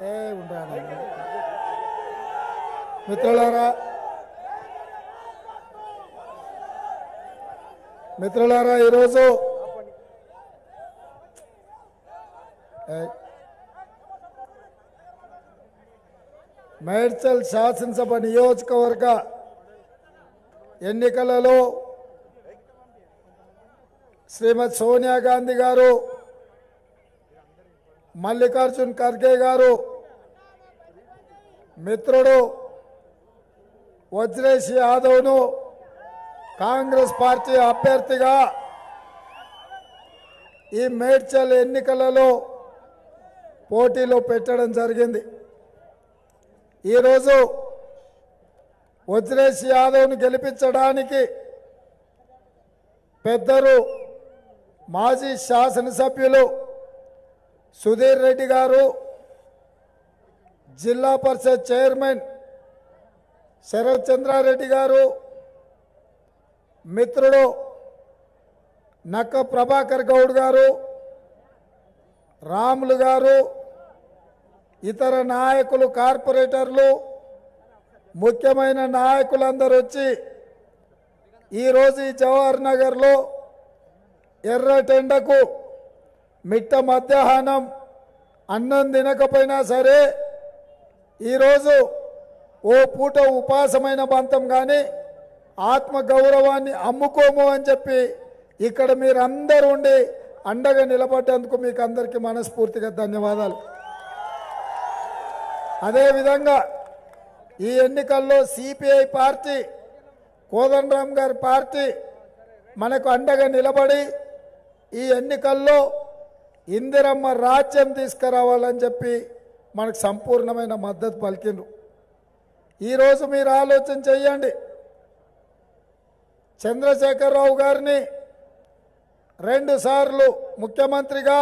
ఉంటాను మిత్రులారా ఈరోజు మేడ్చల్ శాసనసభ నియోజకవర్గ ఎన్నికలలో శ్రీమతి సోనియా గాంధీ గారు, మల్లికార్జున్ ఖర్గే గారు, మిత్రుడు వజ్రేష్ యాదవ్ను కాంగ్రెస్ పార్టీ అభ్యర్థిగా ఈ మేడ్చల్ ఎన్నికలలో పోటీలో పెట్టడం జరిగింది. ఈరోజు వజ్రేష్ యాదవ్ను గెలిపించడానికి పెద్దలు మాజీ శాసనసభ్యులు సుధీర్ రెడ్డి గారు, జిల్లా పరిషత్ చైర్మన్ శరత్ చంద్రారెడ్డి గారు, మిత్రుడు నక్క ప్రభాకర్ గౌడ్ గారు, రాములు గారు, ఇతర నాయకులు, కార్పొరేటర్లు, ముఖ్యమైన నాయకులందరూ వచ్చి ఈరోజు ఈ జవహర్ నగర్లో ఎర్రటెండకు మిట్ట మధ్యాహ్నం అన్నం తినకపోయినా సరే ఈరోజు ఓ పూట ఉపాసమైన బంతం కానీ ఆత్మగౌరవాన్ని అమ్ముకోము అని చెప్పి ఇక్కడ మీరందరూ ఉండి అండగా నిలబడ్డందుకు మీకు అందరికీ మనస్ఫూర్తిగా ధన్యవాదాలు. అదేవిధంగా ఈ ఎన్నికల్లో సిపిఐ పార్టీ, కోదండరామ్ గారి పార్టీ మనకు అండగా నిలబడి ఈ ఎన్నికల్లో ఇందిరమ్మ రాజ్యం తీసుకురావాలని చెప్పి మనకు సంపూర్ణమైన మద్దతు పలికిండ్రు. ఈరోజు మీరు ఆలోచన చెయ్యండి, చంద్రశేఖరరావు గారిని 2 సార్లు ముఖ్యమంత్రిగా,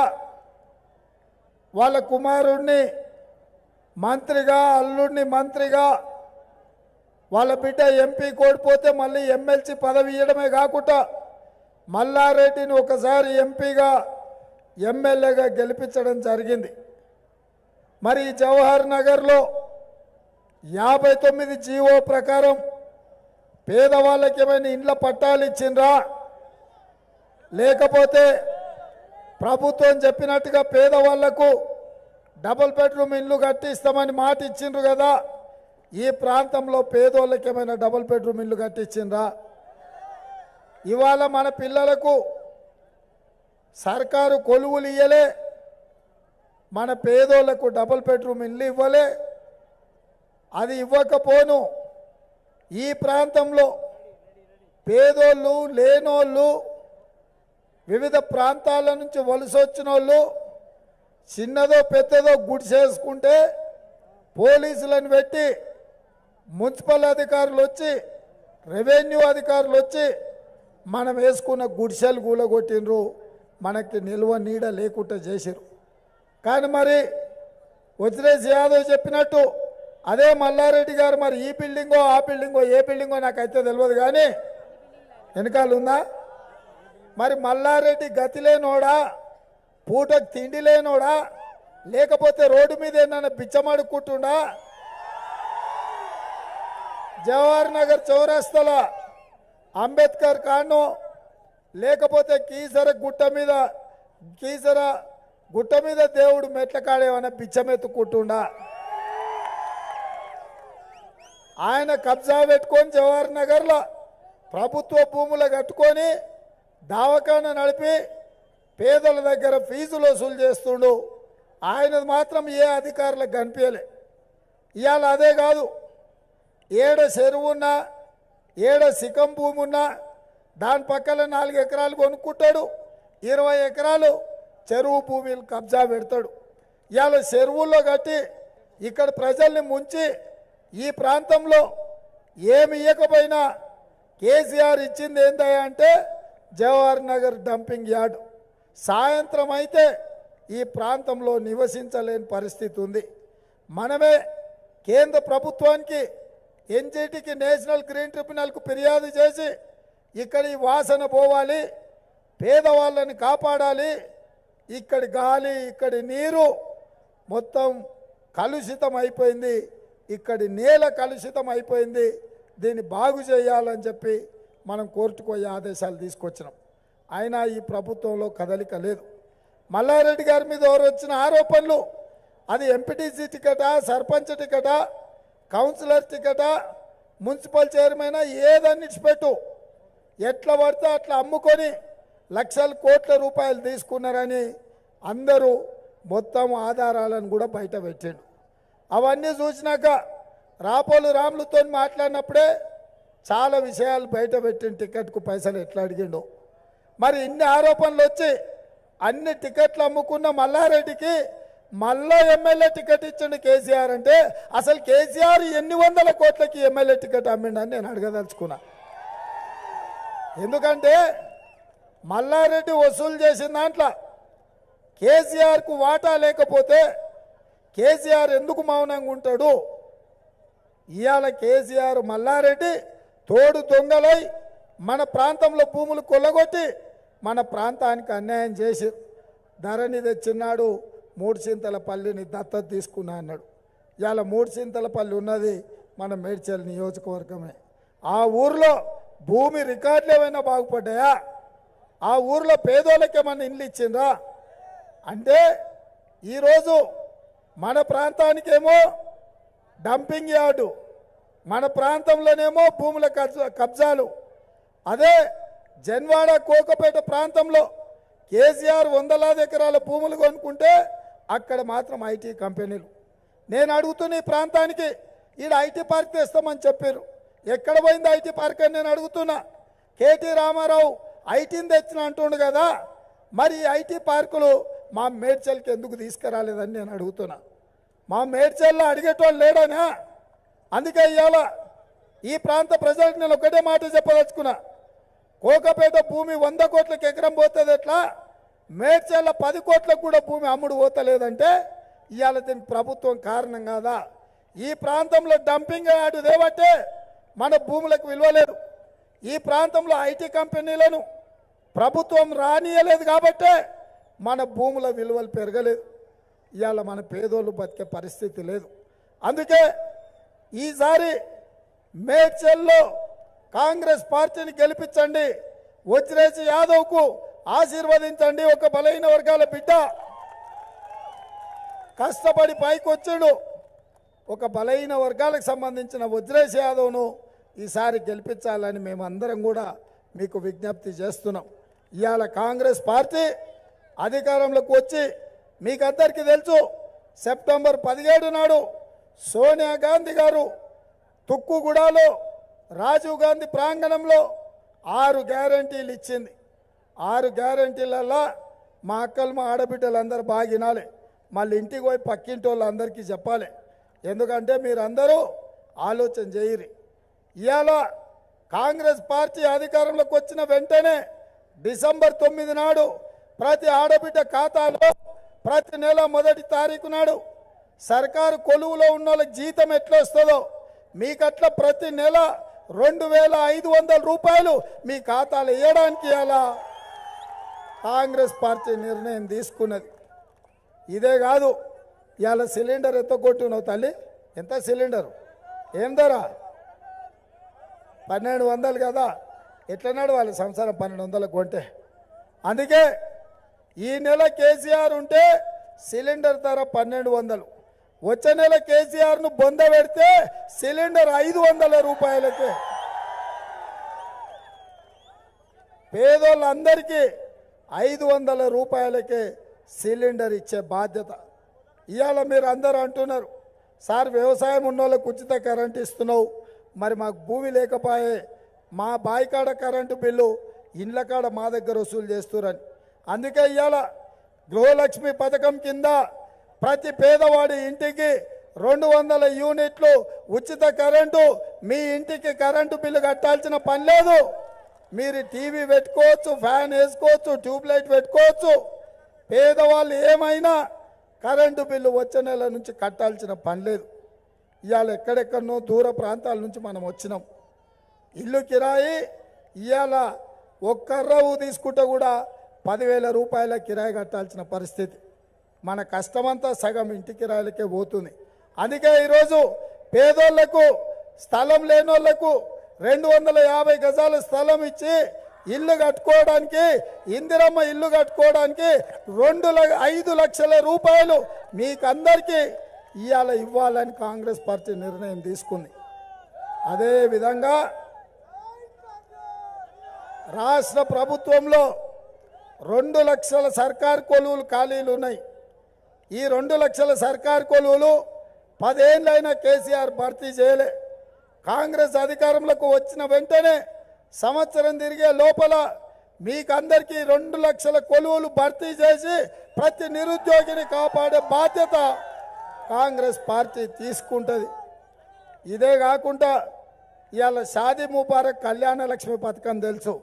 వాళ్ళ కుమారుడిని మంత్రిగా, అల్లుడిని మంత్రిగా, వాళ్ళ బిడ్డ ఎంపీ కోల్పోతే మళ్ళీ ఎమ్మెల్సీ పదవి ఇవ్వడమే కాకుండా మల్లారెడ్డిని ఒకసారి ఎంపీగా, ఎమ్మెల్యేగా గెలిపించడం జరిగింది. మరి జవహర్ నగర్లో 59 జీవో ప్రకారం పేదవాళ్ళకి ఏమైనా ఇండ్ల పట్టాలు ఇచ్చిండ్రా, లేకపోతే ప్రభుత్వం చెప్పినట్టుగా పేదవాళ్లకు డబుల్ బెడ్రూమ్ ఇల్లు కట్టిస్తామని మాట ఇచ్చిండ్రు కదా, ఈ ప్రాంతంలో పేదోళ్ళకి ఏమైనా డబుల్ బెడ్రూమ్ ఇల్లు కట్టించిండ్రా? ఇవాళ మన పిల్లలకు సర్కారు కొలువులు ఇయ్యలే, మన పేదోళ్లకు డబుల్ బెడ్రూమ్ ఇల్లు ఇవ్వలే. అది ఇవ్వకపోను ఈ ప్రాంతంలో పేదోళ్ళు, లేనోళ్ళు, వివిధ ప్రాంతాల నుంచి వలస వచ్చిన వాళ్ళు చిన్నదో పెద్దదో గుడిసేసుకుంటే పోలీసులను పెట్టి, మున్సిపల్ అధికారులు వచ్చి, రెవెన్యూ అధికారులు వచ్చి మనం వేసుకున్న గుడిసెలు కూలగొట్టినరు, మనకి నిల్వ నీడ లేకుండా చేసిరు. కానీ మరి వజ్రేష్ యాదవ్ చెప్పినట్టు అదే మల్లారెడ్డి గారు మరి ఈ బిల్డింగో ఆ బిల్డింగో ఏ బిల్డింగో నాకైతే తెలియదు, కానీ వెనకాల ఉందా? మరి మల్లారెడ్డి గతి లేనోడా, పూటకు తిండి లేనోడా, లేకపోతే రోడ్డు మీద ఏమన్నా బిచ్చమడుకుంటుండా? జవహర్ నగర్ చౌరస్తల అంబేద్కర్ కానో, లేకపోతే కీసర గుట్ట మీద దేవుడు మెట్ల కాడేమన్నా బిచ్చమెత్తుకుంటుండా? ఆయన కబ్జా పెట్టుకొని జవహర్ నగర్లో ప్రభుత్వ భూములు కట్టుకొని దవాఖానా నడిపి పేదల దగ్గర ఫీజులు వసూలు చేస్తుండు. ఆయన మాత్రం ఏ అధికారులకు కనిపించలే. ఇవాళ అదే కాదు, ఏడ చెరువు ఉన్నా, ఏడ సికం భూమి ఉన్నా దాని పక్కన 4 ఎకరాలు కొనుక్కుంటాడు, 20 ఎకరాలు చెరువు భూమిలు కబ్జా పెడతాడు. ఇవాళ చెరువుల్లో కట్టి ఇక్కడ ప్రజల్ని ముంచి ఈ ప్రాంతంలో ఏమి ఇవ్వకపోయినా కేసీఆర్ ఇచ్చింది ఏందయ్యా అంటే జవహర్ నగర్ డంపింగ్ యార్డ్. సాయంత్రం అయితే ఈ ప్రాంతంలో నివసించలేని పరిస్థితి ఉంది. మనమే కేంద్ర ప్రభుత్వానికి, ఎన్జిటికి, నేషనల్ గ్రీన్ ట్రిబ్యునల్కు ఫిర్యాదు చేసి ఇక్కడ ఈ వాసన పోవాలి, పేదవాళ్ళని కాపాడాలి, ఇక్కడి గాలి, ఇక్కడి నీరు మొత్తం కలుషితం అయిపోయింది, ఇక్కడి నేల కలుషితం అయిపోయింది, దీన్ని బాగు చేయాలని చెప్పి మనం కోర్టుకు పోయి ఆదేశాలు తీసుకొచ్చినాం. అయినా ఈ ప్రభుత్వంలో కదలిక లేదు. మల్లారెడ్డి గారి మీద ఎవరు వచ్చిన ఆరోపణలు, అది ఎంపీటీసీ టికెటా, సర్పంచ్ టికెటా, కౌన్సిలర్ టికెటా, మున్సిపల్ చైర్మన్ ఏదన్నిటిపెట్టు, ఎట్లా పడితే అట్లా అమ్ముకొని లక్షల కోట్ల రూపాయలు తీసుకున్నారని అందరూ మొత్తం ఆధారాలను కూడా బయట పెట్టిండు. అవన్నీ చూసినాక రాపోలు రాములతో మాట్లాడినప్పుడే చాలా విషయాలు బయట పెట్టిండు. టికెట్కు పైసలు ఎట్లా అడిగిండో. మరి ఇన్ని ఆరోపణలు వచ్చి అన్ని టికెట్లు అమ్ముకున్న మల్లారెడ్డికి మళ్ళా ఎమ్మెల్యే టికెట్ ఇచ్చిండు కేసీఆర్ అంటే, అసలు కేసీఆర్ ఎన్ని వందల కోట్లకి ఎమ్మెల్యే టికెట్ అమ్మిండని నేను అడగదలుచుకున్నా. ఎందుకంటే మల్లారెడ్డి వసూలు చేసిన దాంట్లో కేసీఆర్కు వాటా లేకపోతే కేసీఆర్ ఎందుకు మౌనంగా ఉంటాడు? ఇవాళ కేసీఆర్ మల్లారెడ్డి తోడు దొంగలై మన ప్రాంతంలో భూములు కొల్లగొట్టి మన ప్రాంతానికి అన్యాయం చేసి ధరణి తెచ్చినాడు. మూడుచింతలపల్లిని దత్తత తీసుకున్నా అన్నాడు. ఇవాళ మూడుచింతలపల్లి ఉన్నది మన మేడ్చల్ నియోజకవర్గమే. ఆ ఊర్లో భూమి రికార్డులు ఏమైనా బాగుపడ్డాయా? ఆ ఊర్లో పేదోళ్ళకి ఏమన్నా ఇండ్లు ఇచ్చిండ్రా? అంటే ఈరోజు మన ప్రాంతానికేమో డంపింగ్ యార్డు, మన ప్రాంతంలోనేమో భూముల కబ్జాలు. అదే జన్వాడ కోకపేట ప్రాంతంలో కేసీఆర్ వందలాది ఎకరాల భూములు కొనుక్కుంటే అక్కడ మాత్రం ఐటీ కంపెనీలు. నేను అడుగుతున్న ఈ ప్రాంతానికి ఈడ ఐటీ పార్క్ తెస్తామని చెప్పారు. ఎక్కడ పోయింది ఐటీ పార్క్ అని నేను అడుగుతున్నా. కేటీ రామారావు ఐటీని తెచ్చిన అంటుండు కదా, మరి ఐటీ పార్కులు మా మేడ్చల్కి ఎందుకు తీసుకురాలేదని నేను అడుగుతున్నా. మా మేడ్చల్లో అడిగేటోళ్ళు లేడనా? అందుకే ఇవాళ ఈ ప్రాంత ప్రజలకు నేను ఒకటే మాట చెప్పదలుచుకున్నా. కోకపేట భూమి 100 కోట్లకి ఎకరం పోతుంది ఎట్లా, మేడ్చల్ల 10 కోట్లకు కూడా భూమి అమ్ముడు పోతలేదంటే ఇవాళ దీనికి ప్రభుత్వం కారణం కాదా? ఈ ప్రాంతంలో డంపింగ్ యార్డు దేవట్టే మన భూములకు విలువలేదు. ఈ ప్రాంతంలో ఐటీ కంపెనీలను ప్రభుత్వం రానియలేదు కాబట్టే మన భూముల విలువలు పెరగలేదు. ఇవాళ మన పేదోళ్ళు బతికే పరిస్థితి లేదు. అందుకే ఈసారి మేడ్చల్లో కాంగ్రెస్ పార్టీని గెలిపించండి, వజ్రేశ్ యాదవ్కు ఆశీర్వదించండి. ఒక బలహీన వర్గాల బిడ్డ కష్టపడి పైకి వచ్చాడు. ఒక బలహీన వర్గాలకు సంబంధించిన వజ్రేశ్ యాదవ్ను ఈసారి గెలిపించాలని మేమందరం కూడా మీకు విజ్ఞప్తి చేస్తున్నాం. ఇవాళ కాంగ్రెస్ పార్టీ అధికారంలోకి వచ్చి మీకందరికీ తెలుసు, సెప్టెంబర్ 17 నాడు సోనియా గాంధీ గారు తుక్కుగూడలో రాజీవ్ గాంధీ ప్రాంగణంలో 6 గ్యారంటీలు ఇచ్చింది. 6 గ్యారంటీలల్లో మా అక్కలు మా ఆడబిడ్డలందరూ బాగా వినాలి, మళ్ళీ ఇంటికి పోయి పక్కింటి వాళ్ళందరికీ చెప్పాలి. ఎందుకంటే మీరందరూ ఆలోచన చేయరు. ఇవాళ కాంగ్రెస్ పార్టీ అధికారంలోకి వచ్చిన వెంటనే డిసెంబర్ 9 నాడు ప్రతి ఆడబిడ్డ ఖాతాలో ప్రతి నెల 1వ తారీఖు నాడు సర్కారు కొలువులో ఉన్న వాళ్ళకి జీతం ఎట్లా వస్తుందో మీకట్లా ప్రతి నెల 2500 రూపాయలు మీ ఖాతాలో వేయడానికి ఇలా కాంగ్రెస్ పార్టీ నిర్ణయం తీసుకున్నది. ఇదే కాదు, ఇవాళ సిలిండర్ ఎంత కొట్టున్నావు తల్లి? ఎంత సిలిండరు? ఏం ధర? 1200 కదా. ఎట్లా నడవాలి సంవత్సరం 1200 కొంటే? అందుకే ఈ నెల కేసీఆర్ ఉంటే సిలిండర్ ధర 1200. వచ్చే నెల కేసీఆర్ను బొంద పెడితే సిలిండర్ 500 రూపాయలకే. పేదోళ్ళందరికీ 500 రూపాయలకే సిలిండర్ ఇచ్చే బాధ్యత. ఇవాళ మీరు అందరూ అంటున్నారు, సార్ వ్యవసాయం ఉన్న వాళ్ళకు ఉచిత కరెంట్ ఇస్తున్నావు, మరి మాకు భూమి లేకపోయే మా బాయికాడ కరెంటు బిల్లు ఇండ్ల కాడ మా దగ్గర వసూలు చేస్తురని. అందుకే ఇవాళ గృహలక్ష్మి పథకం కింద ప్రతి పేదవాడి ఇంటికి 200 యూనిట్లు ఉచిత కరెంటు. మీ ఇంటికి కరెంటు బిల్లు కట్టాల్సిన పని లేదు. మీరు టీవీ పెట్టుకోవచ్చు, ఫ్యాన్ వేసుకోవచ్చు, ట్యూబ్లైట్ పెట్టుకోవచ్చు. పేదవాళ్ళు ఏమైనా కరెంటు బిల్లు వచ్చే నెల నుంచి కట్టాల్సిన పని లేదు. ఇవాళ ఎక్కడెక్కడనో దూర ప్రాంతాల నుంచి మనం వచ్చినాం. ఇల్లు కిరాయి ఇవాళ ఒక్క రవ్వు తీసుకుంటే కూడా 10,000 రూపాయల కిరాయి కట్టాల్సిన పరిస్థితి. మన కష్టమంతా సగం ఇంటికి రాయలకే పోతుంది. అందుకే ఈరోజు పేదోళ్లకు స్థలం లేనోళ్లకు 250 గజాల స్థలం ఇచ్చి ఇల్లు కట్టుకోవడానికి, ఇందిరమ్మ ఇల్లు కట్టుకోవడానికి 5 లక్షల రూపాయలు మీకందరికీ ఇవాళ ఇవ్వాలని కాంగ్రెస్ పార్టీ నిర్ణయం తీసుకుంది. అదేవిధంగా రాష్ట్ర ప్రభుత్వంలో 2 లక్షల సర్కారు కొలువులు ఖాళీలు ఉన్నాయి. ఈ 2 లక్షల సర్కారు కొలువులు 10 ఏళ్ళైనా కేసీఆర్ భర్తీ చేయలే. కాంగ్రెస్ అధికారంలోకి వచ్చిన వెంటనే సంవత్సరం తిరిగే లోపల మీకందరికీ 2 లక్షల కొలువులు భర్తీ చేసి ప్రతి నిరుద్యోగిని కాపాడే బాధ్యత కాంగ్రెస్ పార్టీ తీసుకుంటుంది. ఇదే కాకుండా ఇవాళ షాదీ ముబారక్ కళ్యాణ లక్ష్మి పథకం తెలుసు,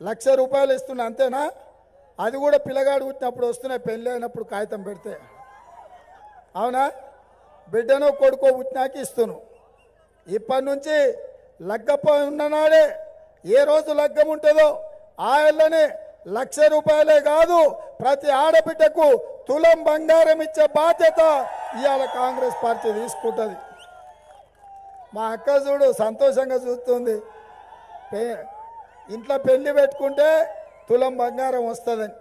1,00,000 రూపాయలు ఇస్తున్నా, అంతేనా? అది కూడా పిల్లగాడు పుట్టినప్పుడు వస్తున్నాయి, పెళ్ళి అయినప్పుడు కాగితం పెడితే. అవునా? బిడ్డనో కొడుకో పుట్టినాకి ఇస్తున్నాను. ఇప్పటి నుంచి లగ్గప్ప ఉన్ననాడే ఏ రోజు లగ్గం ఉంటుందో ఆ ఏళ్ళనే 1,00,000 రూపాయలే కాదు, ప్రతి ఆడబిడ్డకు తులం బంగారం ఇచ్చే బాధ్యత ఇవాళ కాంగ్రెస్ పార్టీ తీసుకుంటుంది. మా అక్క చూడు సంతోషంగా చూస్తుంది, ఇంట్లో పెళ్లి పెట్టుకుంటే తులం బంగారం వస్తుందని.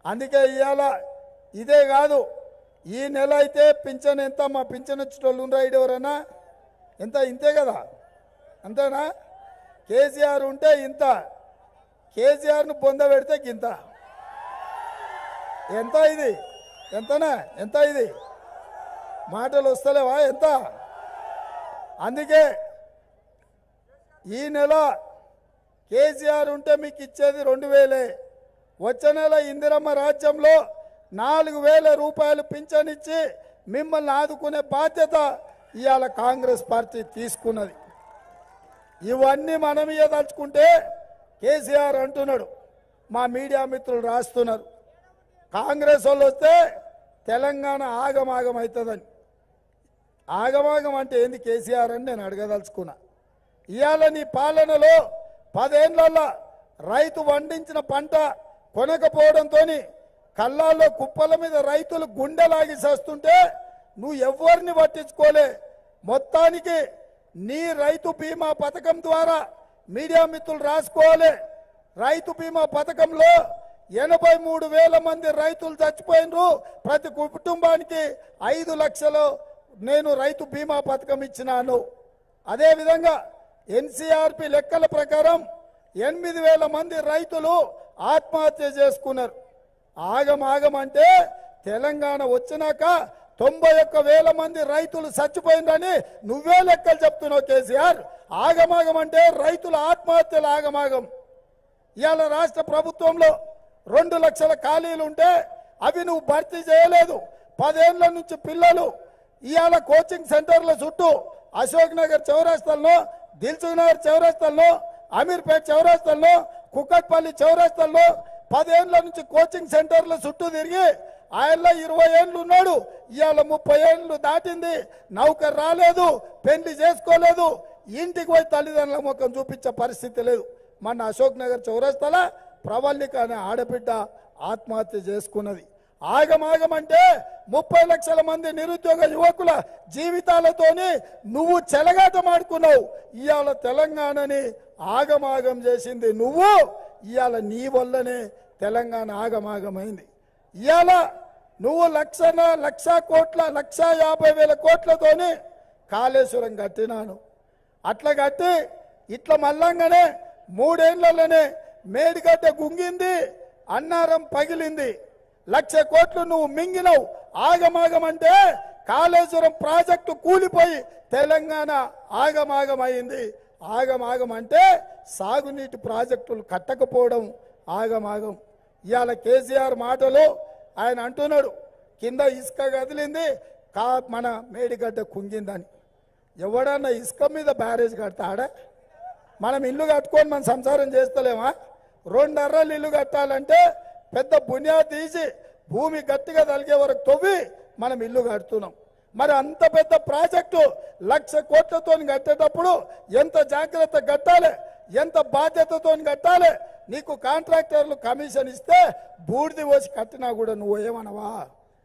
అందుకే ఇవాళ ఇదే కాదు, ఈ నెల అయితే పింఛన్ ఎంత, మా పింఛన్ వచ్చేటోళ్ళు ఉండరు ఎవరన్నా, ఎంత ఇంతే కదా, అంతేనా? కేసీఆర్ ఉంటే ఇంత, కేసీఆర్ను పొందబెడితే గింత. ఎంత ఇది? ఎంతనా? ఎంత ఇది? మాటలు వస్తలేవా? ఎంత? అందుకే ఈ నెల కేసీఆర్ ఉంటే మీకు ఇచ్చేది 2,000. వచ్చే నెల ఇందిరమ్మ రాజ్యంలో 4,000 రూపాయలు పింఛన్ ఇచ్చి మిమ్మల్ని ఆదుకునే బాధ్యత ఇవాళ కాంగ్రెస్ పార్టీ తీసుకున్నది. ఇవన్నీ మనం ఇవ్వదలుచుకుంటే కేసీఆర్ అంటున్నాడు, మా మీడియా మిత్రులు రాస్తున్నారు, కాంగ్రెస్ వాళ్ళు వస్తే తెలంగాణ ఆగమాగం అవుతుందని. ఆగమాగం అంటే ఏంది కేసీఆర్ అని నేను అడగదలుచుకున్నా. ఇవాళ నీ పాలనలో 10 ఏళ్లలో రైతు పండించిన పంట కొనకపోవడంతో కళ్ళాల్లో కుప్పల మీద రైతులు గుండెలాగి చేస్తుంటే నువ్వు ఎవరిని పట్టించుకోలే. మొత్తానికి నీ రైతు బీమా పథకం ద్వారా మీడియా మిత్రులు రాసుకోవాలి, రైతు బీమా పథకంలో 83,000 మంది రైతులు చచ్చిపోయినరు. ప్రతి కుటుంబానికి 5 లక్షలు నేను రైతు బీమా పథకం ఇచ్చినాను. అదేవిధంగా ఎన్సీఆర్పి లెక్కల ప్రకారం 8,000 మంది రైతులు ఆత్మహత్య చేసుకున్నారు. ఆగమాగం అంటే తెలంగాణ వచ్చినాక 91,000 మంది రైతులు చచ్చిపోయిందని నువ్వే లెక్కలు చెప్తున్నావు కేసీఆర్. ఆగమాగం అంటే రైతుల ఆత్మహత్యలు ఆగమాగం. ఇవాళ రాష్ట్ర ప్రభుత్వంలో 2 లక్షల ఖాళీలు ఉంటే అవి నువ్వు భర్తీ చేయలేదు. 10 ఏళ్ల నుంచి పిల్లలు ఇవాళ కోచింగ్ సెంటర్ల చుట్టూ అశోక్ నగర్ చౌరస్తాల్లో, దిల్సుఖ్ నగర్ చౌరస్తాల్లో, అమీర్పేట్ చౌరస్తాల్లో, కుక్కట్పల్లి చౌరస్తాల్లో 10 ఏళ్ల నుంచి కోచింగ్ సెంటర్ల చుట్టూ తిరిగి ఆయన 20 ఏళ్ళు ఉన్నాడు, ఇవాళ 30 ఏళ్ళు దాటింది, నౌకరు రాలేదు, పెళ్లి చేసుకోలేదు, ఇంటికి పోయి తల్లిదండ్రుల ముఖం చూపించే పరిస్థితి లేదు. మన అశోక్ నగర్ చౌరస్తాల ప్రవల్లిక అనే ఆడబిడ్డ ఆత్మహత్య చేసుకున్నది. ఆగమాగం అంటే 30 లక్షల మంది నిరుద్యోగ యువకుల జీవితాలతోని నువ్వు చెలగాటమాడుకున్నావు. ఇవాళ తెలంగాణని ఆగమాగం చేసింది నువ్వు. ఇవాళ నీ వల్లనే తెలంగాణ ఆగమాగమైంది. ఇవాళ నువ్వు 1,50,000 కోట్లతోని కాళేశ్వరం కట్టినాను. అట్లా కట్టి ఇట్లా మల్లంగానే 3 ఏళ్లలోనే మేడిగడ్డ గుంగింది, అన్నారం పగిలింది, 1,00,000 కోట్లు నువ్వు మింగినవు. ఆగమాగం అంటే కాళేశ్వరం ప్రాజెక్టు కూలిపోయి తెలంగాణ ఆగమాగమైంది. ఆగమాగం అంటే సాగునీటి ప్రాజెక్టులు కట్టకపోవడం ఆగమాగం. ఇవాళ కేసీఆర్ మాటలు ఆయన అంటున్నాడు, కింద ఇసుక కదిలింది, మన మేడిగడ్డ కుంగిందని. ఎవడన్నా ఇసుక మీద బ్యారేజ్ కడతాడా? మనం ఇల్లు కట్టుకొని మనం సంసారం చేస్తలేమా? 2 అర్రలు ఇల్లు కట్టాలంటే పెద్ద బునియాది తీసి భూమి గట్టిగా తలిగే వరకు తవ్వి మనం ఇల్లు కడుతున్నాం. మరి అంత పెద్ద ప్రాజెక్టు 1,00,000 కోట్లతో కట్టేటప్పుడు ఎంత జాగ్రత్త కట్టాలి, ఎంత బాధ్యతతో కట్టాలి. నీకు కాంట్రాక్టర్లు కమిషన్ ఇస్తే బూడిది పోసి కట్టినా కూడా నువ్వు ఏమనవా?